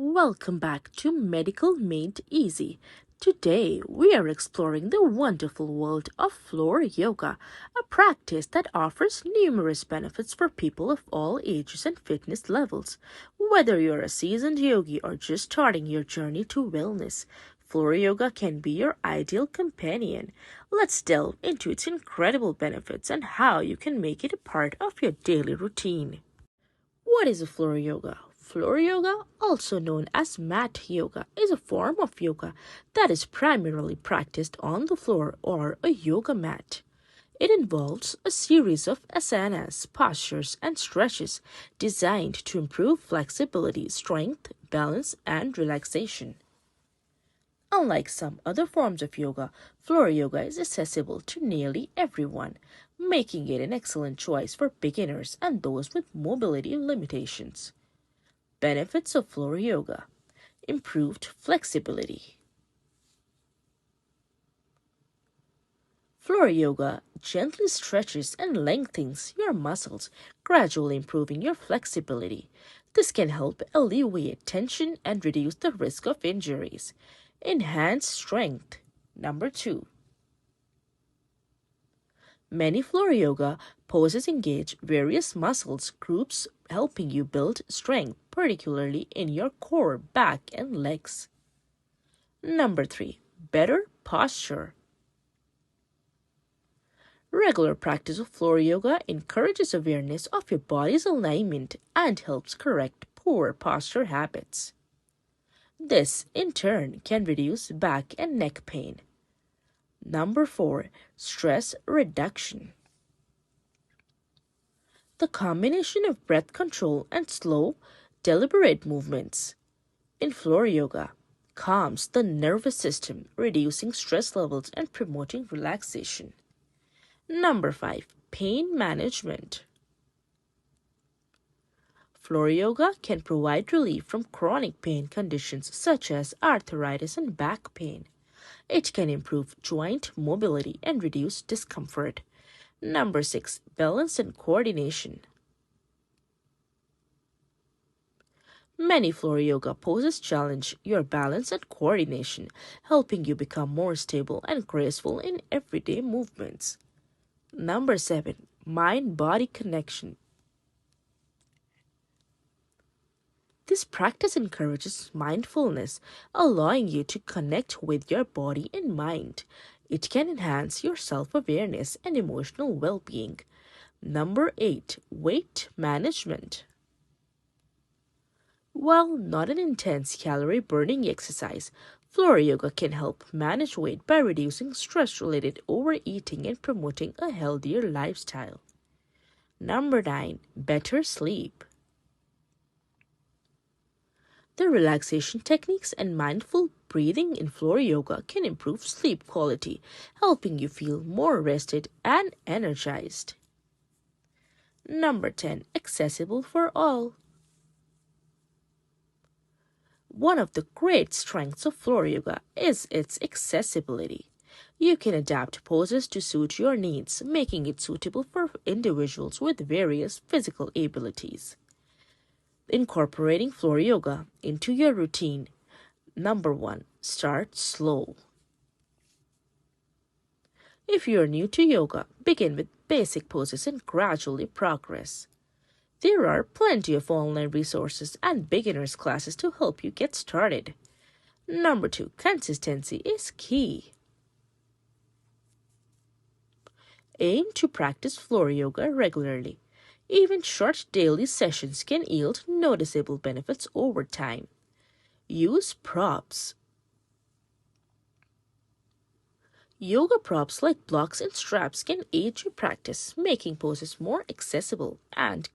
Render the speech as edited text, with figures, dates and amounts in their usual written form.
Welcome back to Medical Made Easy. Today we are exploring the wonderful world of floor yoga, a practice that offers numerous benefits for people of all ages and fitness levels. Whether you're a seasoned yogi or just starting your journey to wellness, floor yoga can be your ideal companion. Let's delve into its incredible benefits and how you can make it a part of your daily routine. What is a floor yoga? Floor yoga, also known as mat yoga, is a form of yoga that is primarily practiced on the floor or a yoga mat. It involves a series of asanas, postures, and stretches designed to improve flexibility, strength, balance, and relaxation. Unlike some other forms of yoga, floor yoga is accessible to nearly everyone, making it an excellent choice for beginners and those with mobility limitations. Benefits of floor yoga: improved flexibility. Floor yoga gently stretches and lengthens your muscles, gradually improving your flexibility. This can help alleviate tension and reduce the risk of injuries. Enhanced strength. Number 2. Many floor yoga poses engage various muscles groups, helping you build strength, particularly in your core, back, and legs. Number 3. Better posture. Regular practice of floor yoga encourages awareness of your body's alignment and helps correct poor posture habits. This, in turn, can reduce back and neck pain. Number 4. Stress reduction. The combination of breath control and slow, deliberate movements in floor yoga calms the nervous system, reducing stress levels and promoting relaxation. Number 5. Pain management. Floor yoga can provide relief from chronic pain conditions such as arthritis and back pain. It can improve joint mobility and reduce discomfort. Number 6. Balance and coordination. Many floor yoga poses challenge your balance and coordination, helping you become more stable and graceful in everyday movements. Number 7. Mind-body connection. This practice encourages mindfulness, allowing you to connect with your body and mind. It can enhance your self-awareness and emotional well-being. Number 8. Weight management. While not an intense calorie-burning exercise, floor yoga can help manage weight by reducing stress-related overeating and promoting a healthier lifestyle. Number 9. Better sleep. The relaxation techniques and mindful breathing in floor yoga can improve sleep quality, helping you feel more rested and energized. Number 10. Accessible for all. One of the great strengths of floor yoga is its accessibility. You can adapt poses to suit your needs, making it suitable for individuals with various physical abilities. Incorporating floor yoga into your routine. Number 1. Start slow. If you are new to yoga, begin with basic poses and gradually progress. There are plenty of online resources and beginners classes to help you get started. Number 2. Consistency is key. Aim to practice floor yoga regularly. Even short daily sessions can yield noticeable benefits over time. Use props. Yoga props like blocks and straps can aid your practice, making poses more accessible and